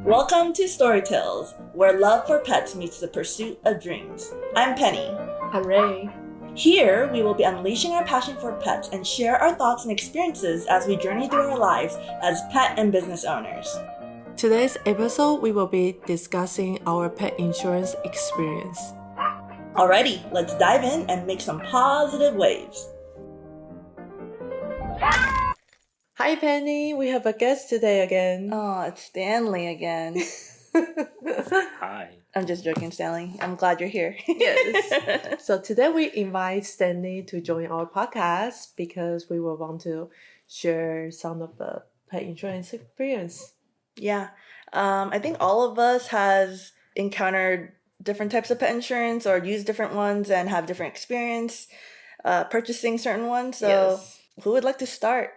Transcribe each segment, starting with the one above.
Welcome to Storytales, where love for pets meets the pursuit of dreams. I'm Penny. I'm Ray. Here, we will be unleashing our passion for pets and share our thoughts and experiences as we journey through our lives as pet and business owners. Today's episode, we will be discussing our pet insurance experience. Alrighty, let's dive in and make some positive waves. Hi Penny, we have a guest today again. Oh, it's Stanley again. Hi. I'm just joking, Stanley. I'm glad you're here. Yes. So today we invite Stanley to join our podcast because we will want to share some of the pet insurance experience. Yeah. I think all of us has encountered different types of pet insurance or used different ones and have different experience purchasing certain ones. So Yes. Who would like to start?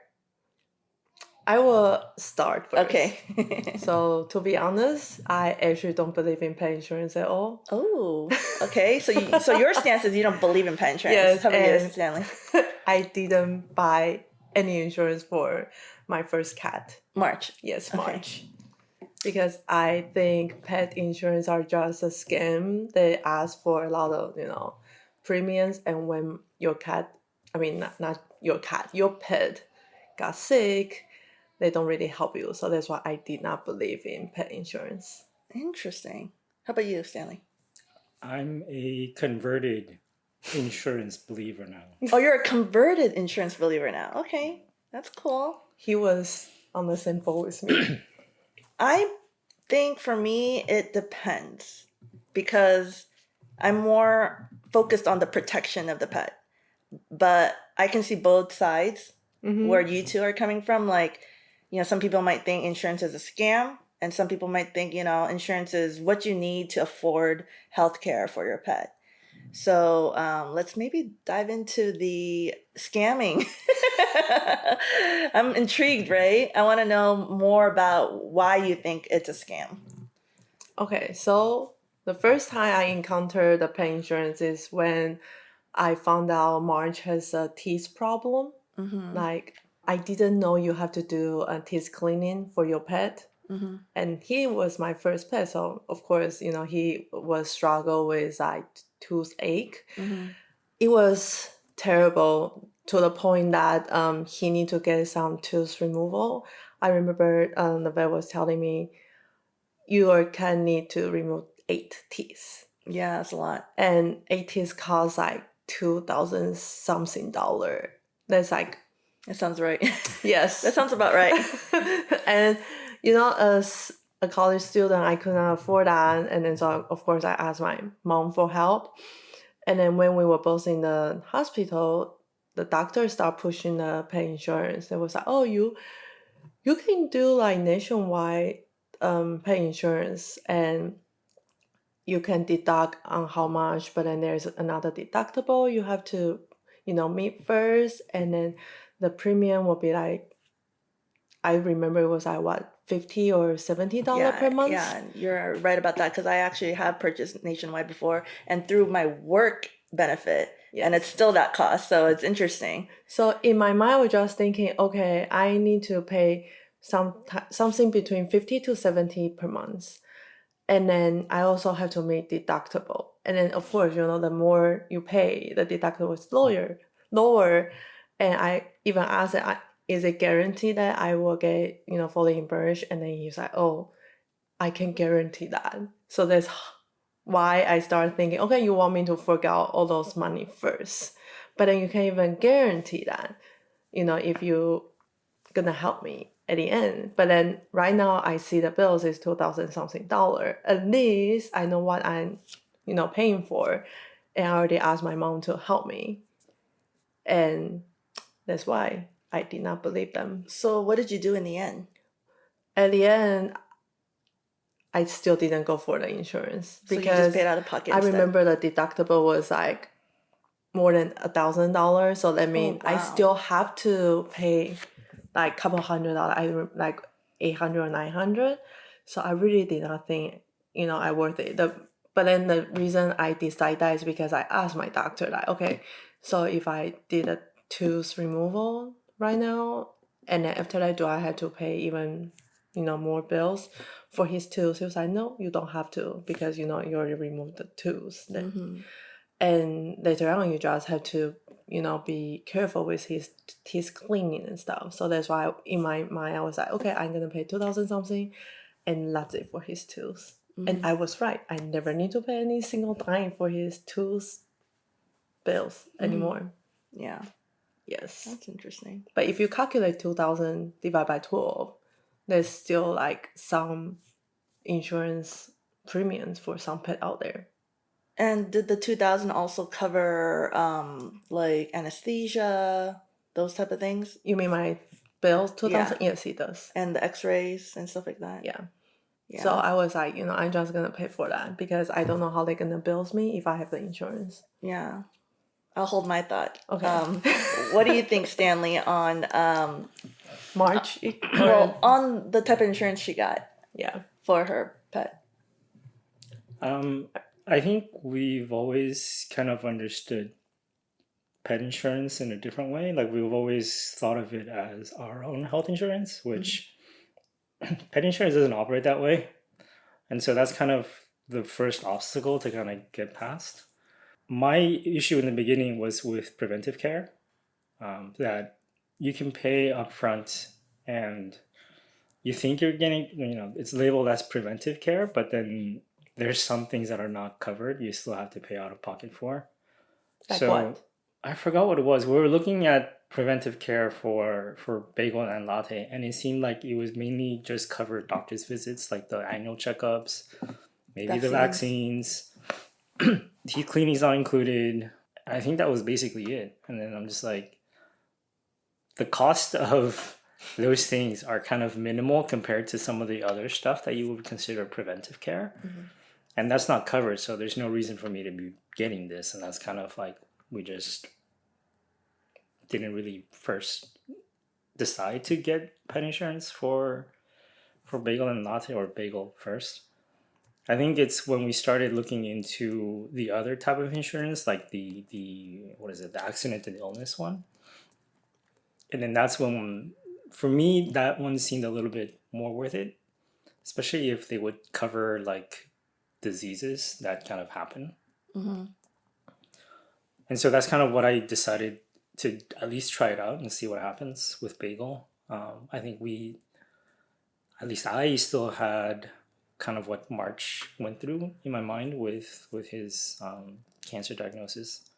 I will start first. Okay. So to be honest, I actually don't believe in pet insurance at all. Oh, okay. So your stance is you don't believe in pet insurance. Yes, How about you, and Stanley? I didn't buy any insurance for my first cat. March. Yes, Okay. March. Because I think pet insurance are just a scam. They ask for a lot of, premiums, and when your cat, not your cat, your pet got sick, they don't really help you. So that's why I did not believe in pet insurance. Interesting. How about you, Stanley? I'm a converted insurance believer now. Oh, you're a converted insurance believer now. Okay, that's cool. He was on the same boat with me. I think for me, it depends because I'm more focused on the protection of the pet. But I can see both sides where you two are coming from. Like, some people might think insurance is a scam, and some people might think, insurance is what you need to afford healthcare for your pet. So let's maybe dive into the scamming. I'm intrigued, Ray. I want to know more about why you think it's a scam. Okay, so the first time I encountered the pet insurance is when I found out March has a teeth problem. Like, I didn't know you have to do a teeth cleaning for your pet. And he was my first pet. So, of course, he was struggle with like toothache. It was terrible to the point that he need to get some tooth removal. I remember the vet was telling me, your cat need to remove 8 teeth. Yeah, that's a lot. And 8 teeth cost like $2,000 something. That's like... That sounds right. Yes. That sounds about right. And, as a college student, I couldn't afford that. And then, so, of course, I asked my mom for help. And then when we were both in the hospital, the doctor started pushing the pet insurance. It was like, oh, you can do like nationwide pet insurance, and you can deduct on how much, but then there's another deductible you have to, meet first, and then the premium will be like, I remember it was like what, $50 or $70 per month? Yeah, you're right about that because I actually have purchased nationwide before and through my work benefit, and it's still that cost, so it's interesting. So in my mind, I was just thinking, okay, I need to pay something between $50 to $70 per month. And then I also have to make deductible. And then, of course, the more you pay, the deductible is lower. And I even asked, is it guaranteed that I will get, fully reimbursed? And then he's like, oh, I can guarantee that. So that's why I started thinking, okay, you want me to fork out all those money first. But then you can't even guarantee that, if you're going to help me at the end. But then right now I see the bills is $2,000 something. At least I know what I'm, paying for. And I already asked my mom to help me. And that's why I did not believe them. So what did you do in the end? At the end, I still didn't go for the insurance. So because you just paid out of pocket instead? remember the deductible was like more than $1,000. So that means I still have to pay like a couple $100. I remember like $800 or $900. So I really did not think, I worth it. But then the reason I decided that is because I asked my doctor, like, okay, so if I did a tooth removal right now, and then after that, do I have to pay even more bills for his tools. He was like, no, you don't have to, because you already removed the tools. And later on, you just have to be careful with his teeth cleaning and stuff. So that's why in my mind I was like, okay, I'm gonna pay 2,000 something, and that's it for his tools. And I was right. I never need to pay any single dime for his tools bills anymore. Yeah, Yes. that's interesting. But if you calculate 2,000 divided by 12, there's still like some insurance premiums for some pet out there. And did the 2000 also cover like anesthesia, those type of things, You mean my bill, 2,000? Yeah. Yes, it does. and the X-rays and stuff like that? Yeah. Yeah. So I was like, I'm just going to pay for that because I don't know how they're going to bill me if I have the insurance. Yeah. I'll hold my thought. Okay. What do you think, Stanley, on March? well, on the type of insurance she got Yeah. for her pet? I think we've always kind of understood pet insurance in a different way. Like we've always thought of it as our own health insurance, which pet insurance doesn't operate that way. And so that's kind of the first obstacle to kind of get past. My issue in the beginning was with preventive care, that you can pay upfront and you think you're getting, it's labeled as preventive care, but then there's some things that are not covered. You still have to pay out of pocket for. Like so what? I forgot what it was. We were looking at preventive care for Bagel and Latte, and it seemed like it was mainly just covered doctor's visits, like the annual checkups, maybe the vaccines. Teeth cleaning is not included. I think that was basically it. And then I'm just like, the cost of those things are kind of minimal compared to some of the other stuff that you would consider preventive care. And that's not covered, so there's no reason for me to be getting this. And that's kind of like, we just didn't really first decide to get pet insurance for Bagel and Latte, or Bagel first. I think it's when we started looking into the other type of insurance, like the accident and illness one. And then that's when, for me, that one seemed a little bit more worth it, especially if they would cover like diseases that kind of happen. And so that's kind of what I decided to at least try it out and see what happens with Bagel. I think I still had kind of what March went through in my mind with his cancer diagnosis.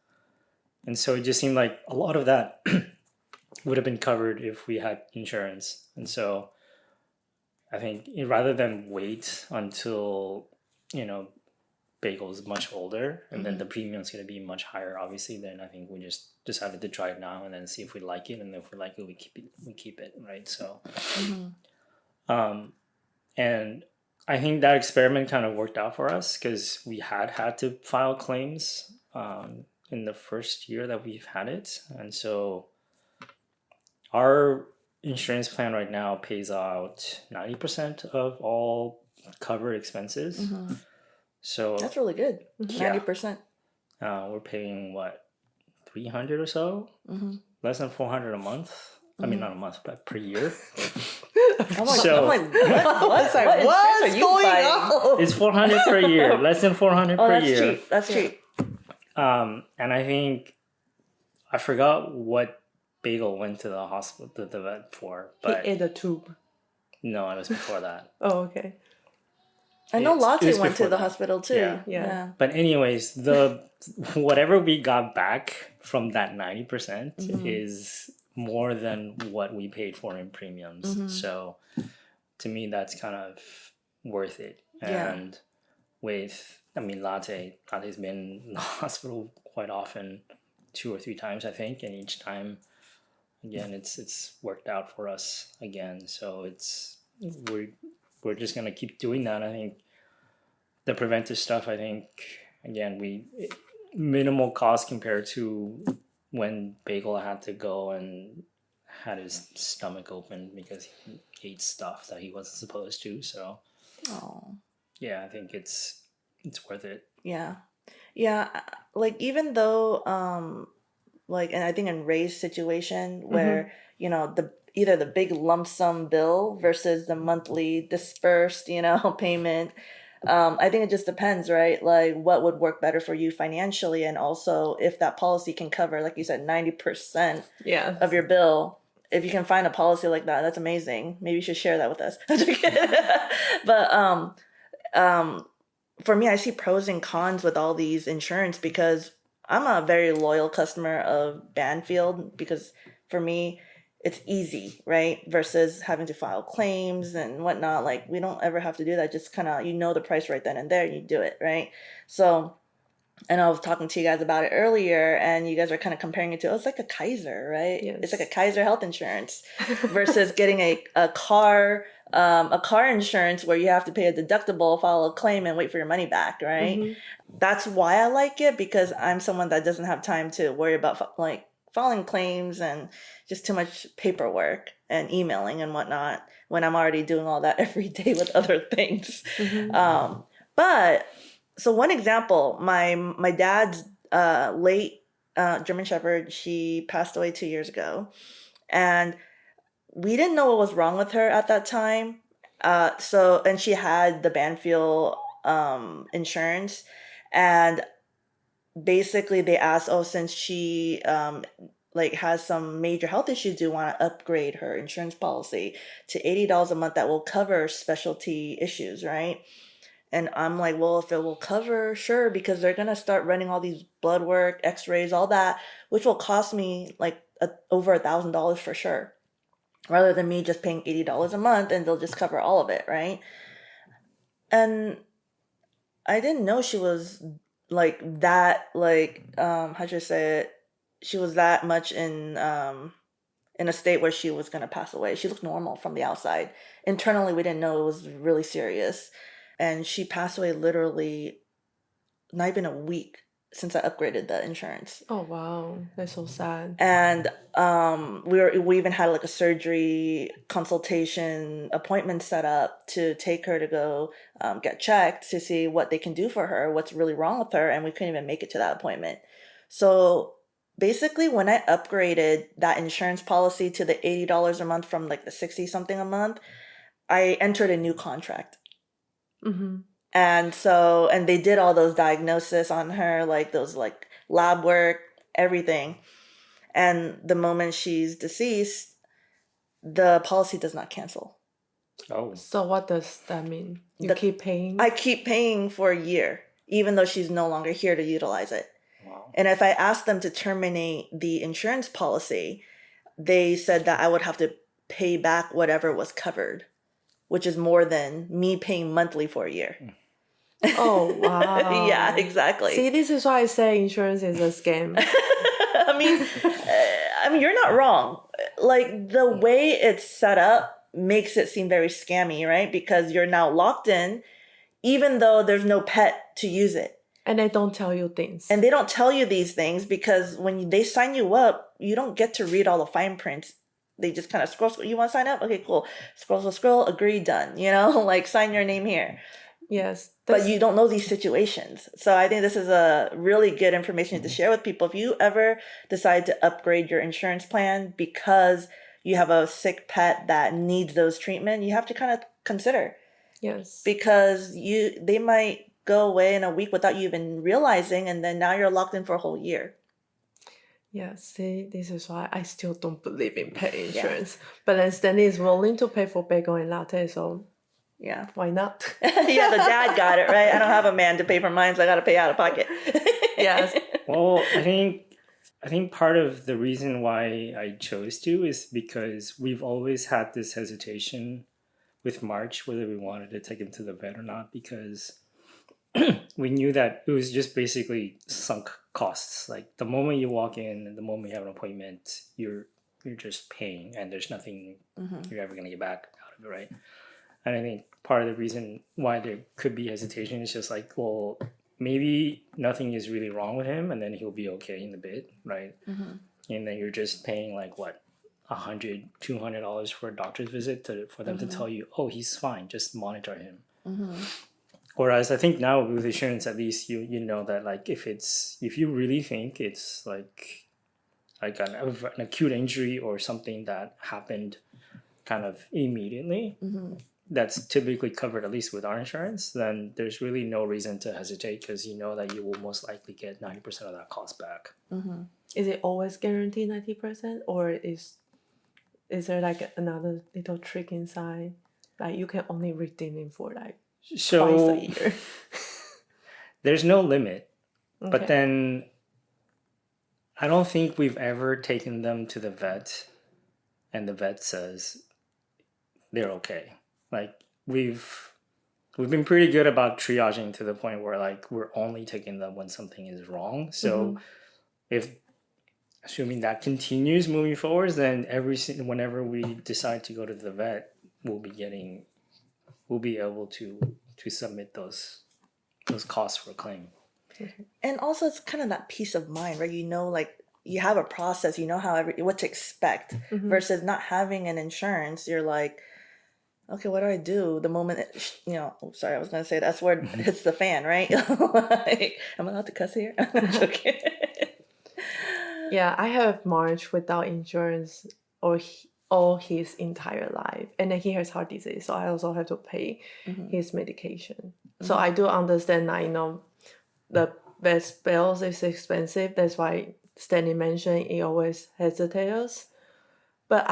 And so it just seemed like a lot of that would have been covered if we had insurance. And so I think rather than wait until, Bagel is much older and then the premium is going to be much higher, obviously, then I think we just decided to try it now and then see if we like it. And if we like it, we keep it, right? So, and I think that experiment kind of worked out for us because we had to file claims in the first year that we've had it. And so our insurance plan right now pays out 90% of all covered expenses. So That's really good. 90%. We're paying what, 300 or so? Less than 400 a month. I mean, not a month, but per year. I'm So- like, what insurance are you going buying? on? It's 400 per year, less than 400 Oh, per that's year. cheap. That's cheap. And I think I forgot what Bagel went to the hospital, the vet for, He but ate a tube. no, it was before that. Oh, okay. I know It Latte was went to before the that. hospital too. Yeah. But anyways, whatever we got back from that 90% is more than what we paid for in premiums. So to me, that's kind of worth it. Yeah. And Latte's been in the hospital quite often, 2 or 3 times, I think. And each time, again, it's worked out for us again. So we're just going to keep doing that. I think the preventive stuff, I think, again, minimal cost compared to when Bagel had to go and had his stomach open because he ate stuff that he wasn't supposed to. So, yeah, I think it's worth it. Yeah. Like even though like, and I think in Ray's situation where, you know, either the big lump sum bill versus the monthly dispersed, you know, payment. I think it just depends, right? Like what would work better for you financially, and also if that policy can cover, like you said, 90% of your bill. If you can find a policy like that, that's amazing. Maybe you should share that with us. But for me, I see pros and cons with all these insurance because I'm a very loyal customer of Banfield because for me, it's easy, right? Versus having to file claims and whatnot. Like we don't ever have to do that. Just kind of, you know, the price right then and there, and you do it, right? So, and I was talking to you guys about it earlier, and you guys are kind of comparing it to, oh, it's like a Kaiser, right? Yes. It's like a Kaiser health insurance versus getting a car insurance where you have to pay a deductible, file a claim, and wait for your money back, right? That's why I like it, because I'm someone that doesn't have time to worry about like filing claims and just too much paperwork and emailing and whatnot when I'm already doing all that every day with other things. But so one example, my dad's late German Shepherd, she passed away 2 years ago, and we didn't know what was wrong with her at that time. And she had the Banfield insurance, and basically they asked, oh, since she like has some major health issues, do you want to upgrade her insurance policy to $80 a month that will cover specialty issues, right? And I'm like, well, if it will cover, sure, because they're going to start running all these blood work, x-rays, all that, which will cost me like over $1,000 for sure, rather than me just paying $80 a month and they'll just cover all of it, right? And I didn't know she was like that, like, how should I say it? She was that much in a state where she was going to pass away. She looked normal from the outside. Internally, we didn't know it was really serious. And she passed away literally not even a week since I upgraded the insurance. Oh wow, that's so sad. And we even had like a surgery consultation appointment set up to take her to go get checked to see what they can do for her, what's really wrong with her, and we couldn't even make it to that appointment. So basically, when I upgraded that insurance policy to the $80 a month from like the 60 something a month, I entered a new contract. And so, and they did all those diagnoses on her, like those like lab work, everything. And the moment she's deceased, the policy does not cancel. Oh. So what does that mean? You keep paying? I keep paying for a year, even though she's no longer here to utilize it. Wow. And if I asked them to terminate the insurance policy, they said that I would have to pay back whatever was covered, which is more than me paying monthly for a year. Oh, wow. Yeah, exactly. See, this is why I say insurance is a scam. I mean, you're not wrong. Like the way it's set up makes it seem very scammy, right? Because you're now locked in, even though there's no pet to use it. And they don't tell you things. And they don't tell you these things because when they sign you up, you don't get to read all the fine prints. They just kind of scroll. You want to sign up? Okay, cool. Scroll, agree, done. You know, like sign your name here. Yes. But you don't know these situations. So I think this is a really good information to share with people. If you ever decide to upgrade your insurance plan because you have a sick pet that needs those treatment, you have to kind of consider. Yes. Because they might go away in a week without you even realizing, and then now you're locked in for a whole year. Yeah, see, this is why I still don't believe in pet insurance. Yeah. But then Stanley is willing to pay for bagel and latte, so yeah, why not? Yeah, the dad got it, right? I don't have a man to pay for mine, so I got to pay out of pocket. Yes. Well, I think part of the reason why I chose to is because we've always had this hesitation with March whether we wanted to take him to the vet or not, because we knew that it was just basically sunk costs. Like the moment you walk in and the moment you have an appointment, you're just paying, and there's nothing you're ever going to get back out of it, right? And I think part of the reason why there could be hesitation is just like, well, maybe nothing is really wrong with him and then he'll be okay in a bit, right? And then you're just paying like what, $100, $200 for a doctor's visit for them to tell you, oh, he's fine, just monitor him. Whereas I think now with insurance, at least you know that like if you really think it's like like an acute injury or something that happened kind of immediately, that's typically covered at least with our insurance, then there's really no reason to hesitate because you know that you will most likely get 90% of that cost back. Is it always guaranteed 90%, or is there like another little trick inside? Like you can only redeem it for like twice a year. There's no limit. Okay. But then I don't think we've ever taken them to the vet and the vet says they're okay. Like we've been pretty good about triaging to the point where like we're only taking them when something is wrong. So if assuming that continues moving forward, then whenever we decide to go to the vet, we'll be able to submit those costs for a claim. And also it's kind of that peace of mind, right? You know, like you have a process, you know what to expect versus not having an insurance. You're like, okay, what do I do the moment sorry, I was gonna say that's where it hits the fan, right? Like, am I allowed to cuss here? I'm joking. Yeah, I have March without insurance all his entire life, and then he has heart disease, so I also have to pay his medication. So I do understand that, the vet bills is expensive. That's why Stanley mentioned he always hesitates. But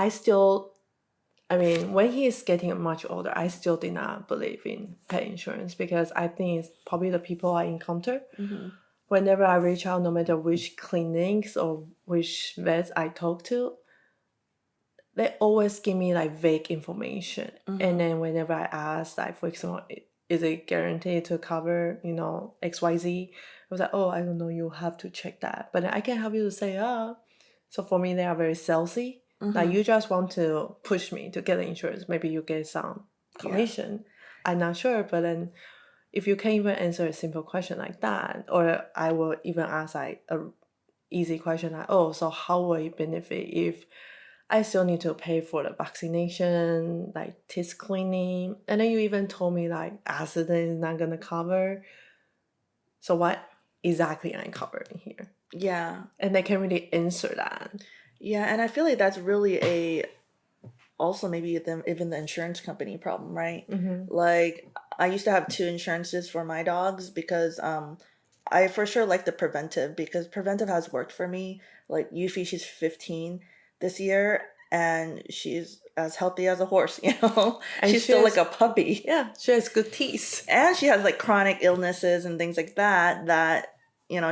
when he is getting much older, I still did not believe in pet insurance because I think it's probably the people I encounter. Whenever I reach out, no matter which clinics or which vets I talk to, they always give me like vague information. And then whenever I ask, like, for example, is it guaranteed to cover, XYZ? I was like, oh, I don't know, you have to check that. But I can help you to say, So for me, they are very salesy. Like, you just want to push me to get the insurance. Maybe you get some commission. I'm not sure, but then if you can't even answer a simple question like that, or I will even ask like a easy question like, so how will it benefit if I still need to pay for the vaccination, like teeth cleaning, and then you even told me like accident is not gonna cover. So what exactly am I covering here? Yeah. And they can't really answer that. Yeah, and I feel like that's really also maybe even the insurance company problem, right? Like I used to have 2 insurances for my dogs because I for sure like the preventive because preventive has worked for me. Like Yuffie, she's 15 this year and she's as healthy as a horse, And she's still like a puppy. Yeah, she has good teeth. And she has like chronic illnesses and things like that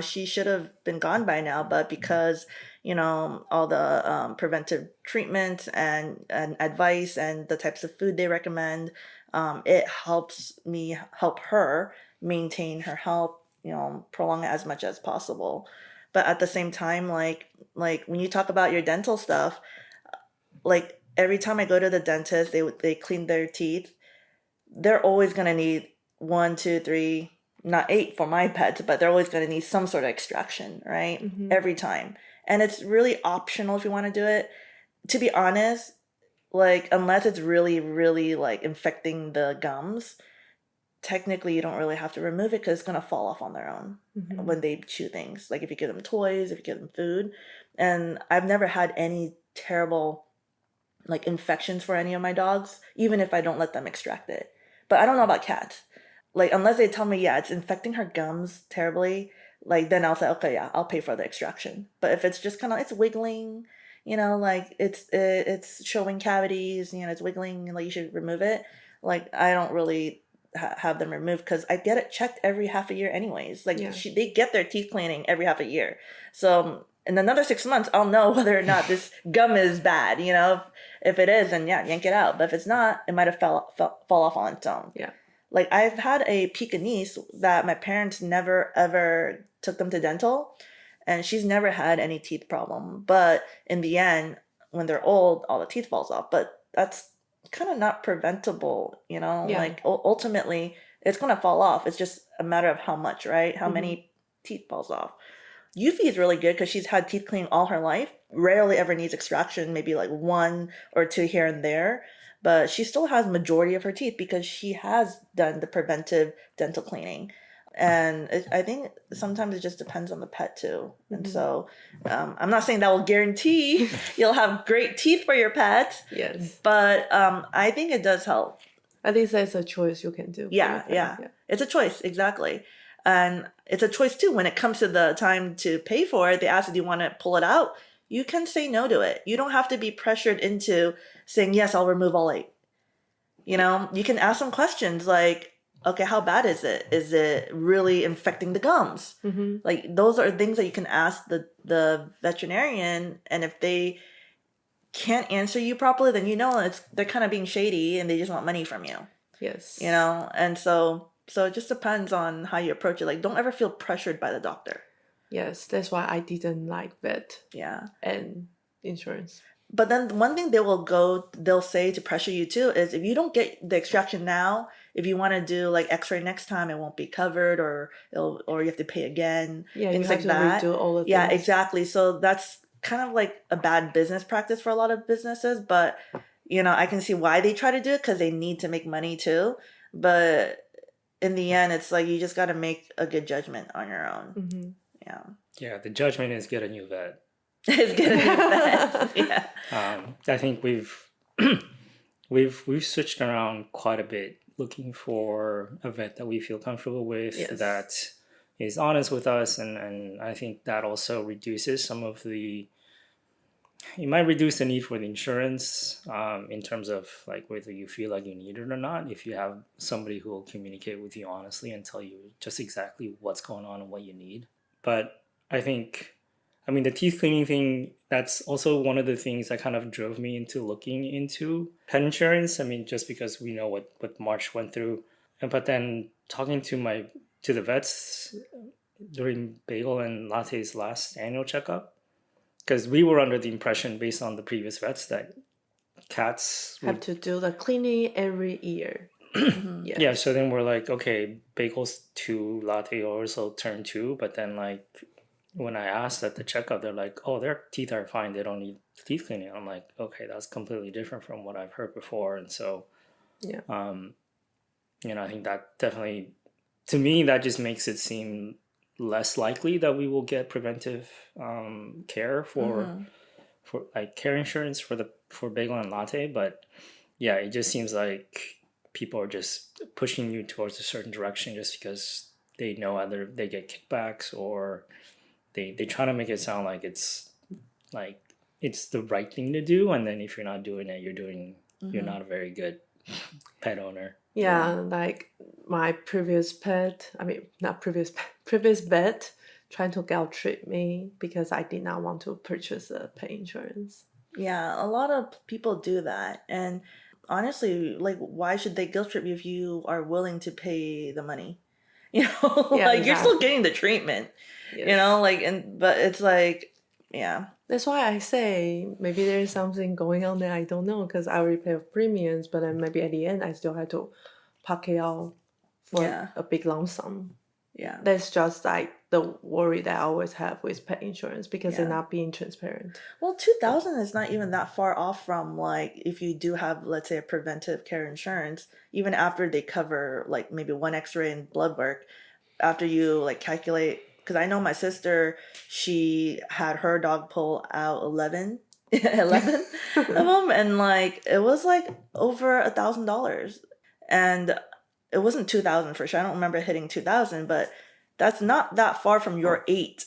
she should have been gone by now, but because all the preventive treatment and advice and the types of food they recommend, it helps me help her maintain her health, prolong it as much as possible. But at the same time, like when you talk about your dental stuff, like every time I go to the dentist, they clean their teeth. They're always gonna need 1, 2, 3, not 8 for my pets, but they're always gonna need some sort of extraction, right? Every time. And it's really optional if you want to do it. To be honest, like unless it's really, really like infecting the gums, technically you don't really have to remove it because it's gonna fall off on their own when they chew things. Like if you give them toys, if you give them food. And I've never had any terrible like infections for any of my dogs, even if I don't let them extract it. But I don't know about cats. Like unless they tell me, it's infecting her gums terribly, like then I'll say, okay, yeah, I'll pay for the extraction. But if it's just kind of it's wiggling, like it's showing cavities, it's wiggling, like you should remove it. Like I don't really have them removed because I get it checked every half a year anyways. Like they get their teeth cleaning every half a year. So in another 6 months, I'll know whether or not this gum is bad. If it is, then yank it out. But if it's not, it might have fall off on its own. Yeah. Like I've had a Pekingese that my parents never ever took them to dental, and she's never had any teeth problem. But in the end, when they're old, all the teeth falls off. But that's kind of not preventable, Like ultimately, it's gonna fall off. It's just a matter of how much, right? How many teeth falls off. Yuffie is really good because she's had teeth cleaning all her life. Rarely ever needs extraction, maybe like 1 or 2 here and there. But she still has majority of her teeth because she has done the preventive dental cleaning. And I think sometimes it just depends on the pet too. And so I'm not saying that will guarantee you'll have great teeth for your pet, Yes. but I think it does help. I think that's a choice you can do. for Yeah, your pet. yeah. It's a choice, exactly. And it's a choice too. When it comes to the time to pay for it, they ask, do you want to pull it out? You can say no to it. You don't have to be pressured into saying, yes, I'll remove all 8. You know, you can ask some questions like, okay, how bad is it? Is it really infecting the gums? Like those are things that you can ask the veterinarian, and if they can't answer you properly, then you know they're kind of being shady and they just want money from you. Yes. You know, and so it just depends on how you approach it. Like, don't ever feel pressured by the doctor. Yes, that's why I didn't like vet Yeah. and insurance. But then one thing they'll say to pressure you too is if you don't get the extraction now, if you want to do like X-ray next time, it won't be covered, or you have to pay again. Yeah, things you have like that. redo all of Yeah, things. exactly. So that's kind of like a bad business practice for a lot of businesses. But you know, I can see why they try to do it because they need to make money too. But in the end, it's like you just got to make a good judgment on your own. Yeah. Yeah, the judgment is get a new vet. It's getting bad. Yeah. I think we've switched around quite a bit, looking for a vet that we feel comfortable with, that is honest with us, and I think that also reduces some of the. It might reduce the need for the insurance in terms of like whether you feel like you need it or not. If you have somebody who will communicate with you honestly and tell you just exactly what's going on and what you need. But I think, I mean, the teeth cleaning thing, that's also one of the things that kind of drove me into looking into pet insurance. I mean, just because we know what March went through. But then talking to the vets during Bagel and Latte's last annual checkup, because we were under the impression based on the previous vets that cats have to do the cleaning every year. Yeah, so then we're like, okay, Bagel's 2, Latte also turned 2, but then like when I asked at the checkup, they're like, oh, their teeth are fine, they don't need teeth cleaning. I'm like, okay, that's completely different from what I've heard before. And so you know, I think that definitely, to me, that just makes it seem less likely that we will get preventive care for like care insurance for Bagel and Latte. But yeah, it just seems like people are just pushing you towards a certain direction just because they know either they get kickbacks or they try to make it sound like it's the right thing to do, and then if you're not doing it, you're not a very good pet owner. Yeah, like my previous pet, I mean, not previous pet, previous vet trying to guilt trip me because I did not want to purchase a pet insurance. Yeah, a lot of people do that. And honestly, like, why should they guilt trip you if you are willing to pay the money? You know, like, you're still getting the treatment, you know, like, but it's like, yeah. That's why I say maybe there's something going on there. I don't know because I already pay premiums, but then maybe at the end I still have to pocket out for a big lump sum. Yeah. That's just like the worry that I always have with pet insurance because they're not being transparent. Well, 2000 is not even that far off from like if you do have, let's say, a preventive care insurance, even after they cover like maybe one x-ray and blood work, after you like calculate, because I know my sister, she had her dog pull out 11 of them, and like it was like over $1,000, and it wasn't 2000 for sure. I don't remember hitting 2000, but that's not that far from your 8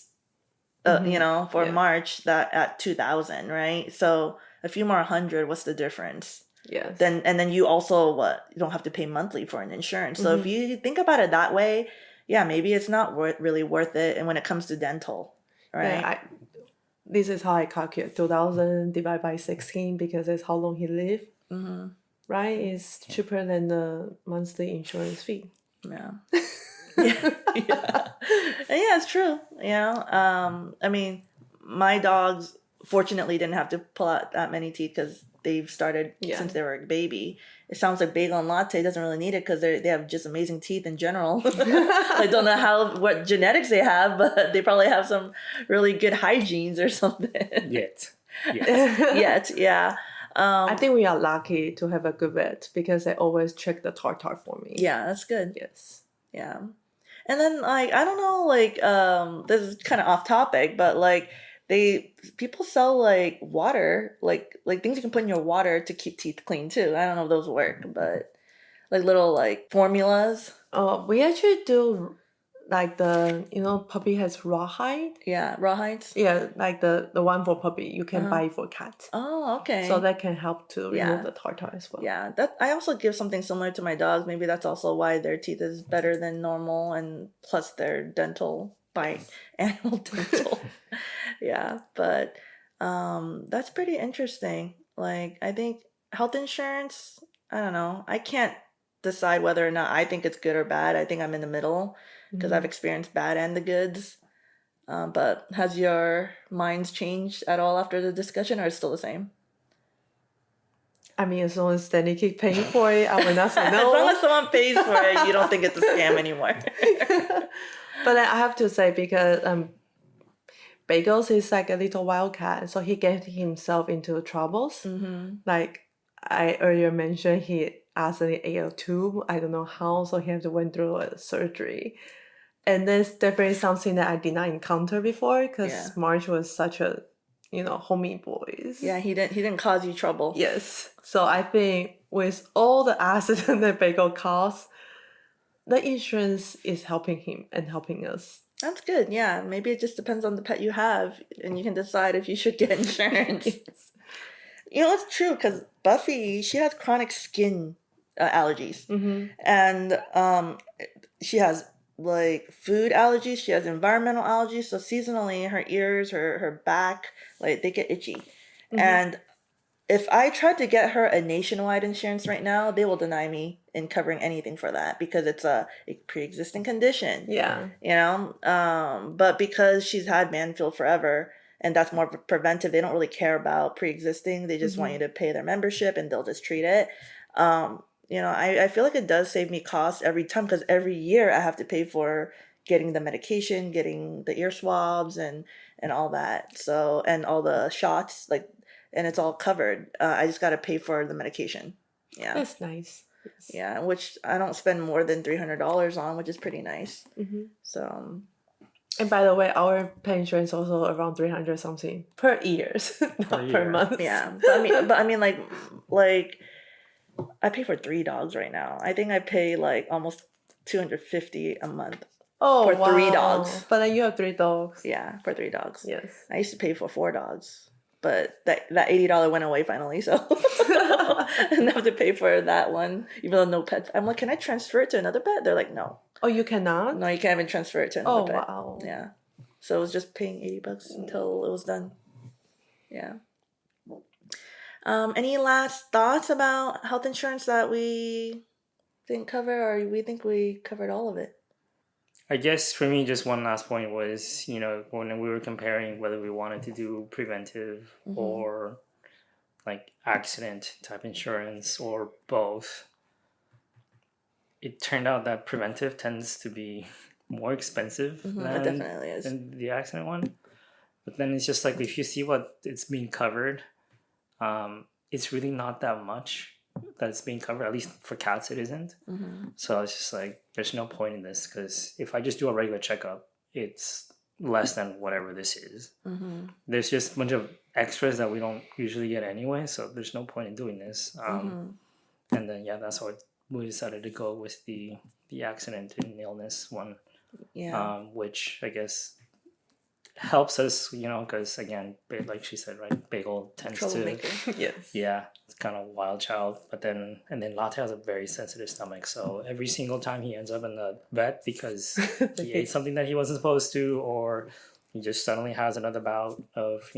you know, for March, that at 2000, right? So a few more hundred, what's the difference? Yes. Then you also you don't have to pay monthly for an insurance. So if you think about it that way, yeah, maybe it's not really worth it. And when it comes to dental, right? Yeah, this is how I calculate 2000 divided by 16 because that's how long he lived. Right? It's cheaper than the monthly insurance fee. Yeah. Yeah, it's true. You know, I mean, my dogs fortunately didn't have to pull out that many teeth because they've started since they were a baby. It sounds like Bagel and Latte doesn't really need it because they have just amazing teeth in general. I don't know what genetics they have, but they probably have some really good hygienes or something. Yet, yeah. I think we are lucky to have a good vet because they always check the tartar for me. Yeah, that's good. Yes. Yeah. And then like I don't know, like this is kind of off topic, but like people sell like water, like things you can put in your water to keep teeth clean too. I don't know if those work, but like little like formulas. We actually do like puppy has rawhide. Yeah, rawhides. Yeah, like the one for puppy you can Uh-huh. buy for cat. Oh, okay. So that can help to remove Yeah. the tartar as well. Yeah, that I also give something similar to my dogs. Maybe that's also why their teeth is better than normal, and plus their dental by animal dental. Yeah, but that's pretty interesting. Like I think health insurance, I don't know. I can't decide whether or not I think it's good or bad. I think I'm in the middle because I've experienced bad and the goods. But has your minds changed at all after the discussion, or is it still the same? I mean, as long as Stanley keep paying for it, I will not say As long no. as someone pays for it, you don't think it's a scam anymore. But I have to say, because Bagels is like a little wildcat, so he get himself into troubles. Like I earlier mentioned, he accidentally ate a tube. I don't know how, so he had to went through a surgery. And that's definitely something that I did not encounter before, because Yeah. March was such a, homie boys. Yeah, he didn't cause you trouble. Yes. So I think with all the accident that Bagel caused, the insurance is helping him and helping us. That's good. Yeah, maybe it just depends on the pet you have, and you can decide if you should get insurance. Yes. You know, it's true because Buffy, she has chronic skin allergies, and she has like food allergies. She has environmental allergies. So seasonally, her ears, her back, like they get itchy, and if I tried to get her a nationwide insurance right now, they will deny me in covering anything for that because it's a pre-existing condition. Yeah. You know, but because she's had Manfield forever, and that's more preventive, they don't really care about pre-existing. They just want you to pay their membership, and they'll just treat it. You know, I feel like it does save me costs every time because every year I have to pay for getting the medication, getting the ear swabs, and all that. So and all the shots, like. And it's all covered. I just got to pay for the medication. Yeah. That's nice. Yes. Yeah, which I don't spend more than $300 on, which is pretty nice. So. And by the way, our pet insurance also around 300 something per year, not per month. Yeah, but I mean, like, I pay for 3 dogs right now. I think I pay like almost $250 a month. Oh, for 3 dogs. But then you have 3 dogs. Yeah, for 3 dogs. Yes. I used to pay for 4 dogs. But that $80 went away finally, so I didn't have to pay for that one, even though no pets. I'm like, can I transfer it to another pet? They're like, no. Oh, you cannot? No, you can't even transfer it to another pet. Oh, wow. Yeah. So it was just paying $80 until it was done. Yeah. Any last thoughts about health insurance that we didn't cover, or we think we covered all of it? I guess for me, just one last point was, when we were comparing whether we wanted to do preventive or like accident type insurance or both, it turned out that preventive tends to be more expensive It definitely is. than the accident one. But then it's just like, if you see what it's being covered, it's really not that much that's being covered. At least for cats it isn't. So it's just like, there's no point in this, because if I just do a regular checkup, it's less than whatever this is. There's just a bunch of extras that we don't usually get anyway, so there's no point in doing this. And then that's how we decided to go with the accident and illness one. Which I guess helps us, because again, like she said, right, Bagel tends Troublemaker. Yes. It's kind of wild child, but then Latte has a very sensitive stomach, so every single time he ends up in the vet because he ate something that he wasn't supposed to, or he just suddenly has another bout of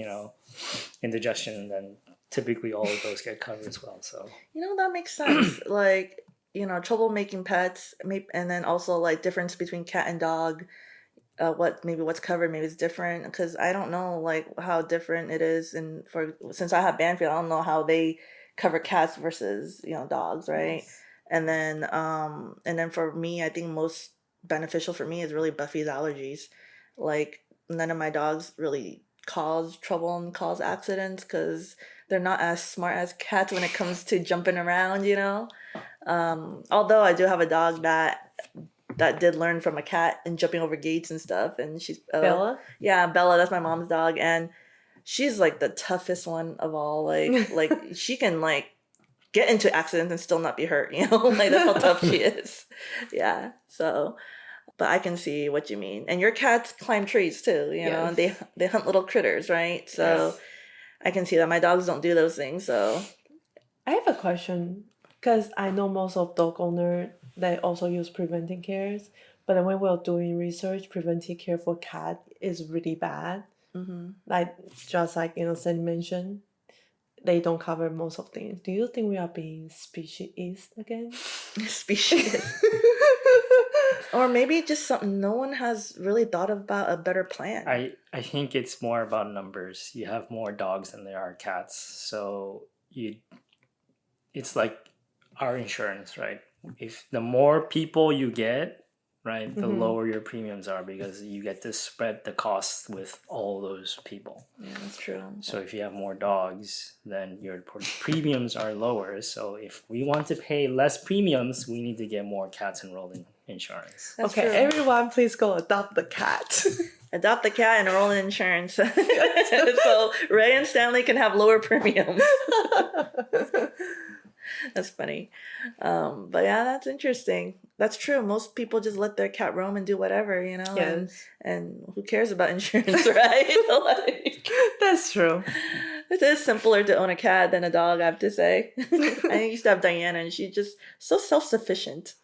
indigestion, and then typically all of those get covered as well. So that makes sense. Like, troublemaking pets, and then also like difference between cat and dog. What's covered maybe is different, because I don't know like how different it is, and since I have Banfield, I don't know how they cover cats versus dogs, right? Yes. And then for me, I think most beneficial for me is really Buffy's allergies. Like, none of my dogs really cause trouble and cause accidents because they're not as smart as cats when it comes to jumping around, Although I do have a dog that that did learn from a cat and jumping over gates and stuff. And she's Bella? Yeah, Bella. That's my mom's dog, and she's like the toughest one of all. Like she can like get into accidents and still not be hurt. You know, like that's how tough she is. Yeah. So, but I can see what you mean. And your cats climb trees too. You know, and they hunt little critters, right? So. Yes. I can see that my dogs don't do those things, so I have a question because I know most of dog owner they also use preventive cares, but then when we're doing research, preventive care for cat is really bad. Like just like Sandy mentioned, they don't cover most of things. Do you think we are being speciesist again? species. Or maybe just something no one has really thought about a better plan. I think it's more about numbers. You have more dogs than there are cats, so it's like our insurance, right? If the more people you get, right, the lower your premiums are because you get to spread the cost with all those people. Yeah, that's true. So if you have more dogs, then your premiums are lower. So if we want to pay less premiums, we need to get more cats enrolled in insurance. That's okay, true. everyone, please go adopt the cat. Adopt the cat and enroll in insurance. So Ray and Stanley can have lower premiums. That's funny. But yeah, that's interesting. That's true. Most people just let their cat roam and do whatever, you know? Yes. And who cares about insurance, right? Like, That's true. it is simpler to own a cat than a dog, I have to say. I used to have Diana, and she's just so self-sufficient.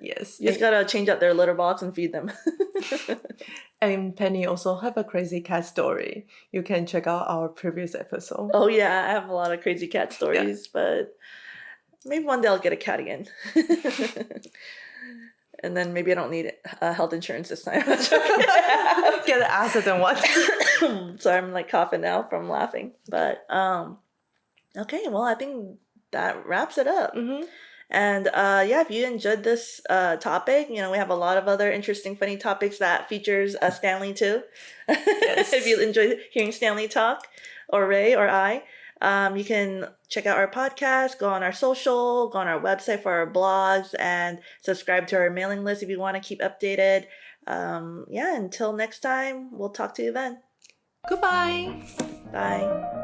Yes. You just gotta change out their litter box and feed them. And Penny also have a crazy cat story. You can check out our previous episode. Oh yeah, I have a lot of crazy cat stories, but maybe one day I'll get a cat again. And then maybe I don't need health insurance this time. Get an accident one. So I'm like coughing now from laughing. But okay, well I think that wraps it up. And yeah, if you enjoyed this topic, we have a lot of other interesting, funny topics that features Stanley too. Yes. If you enjoy hearing Stanley talk, or Ray or I, you can check out our podcast, go on our social, go on our website for our blogs, and subscribe to our mailing list if you want to keep updated. Yeah, until next time, we'll talk to you then. Goodbye. Bye.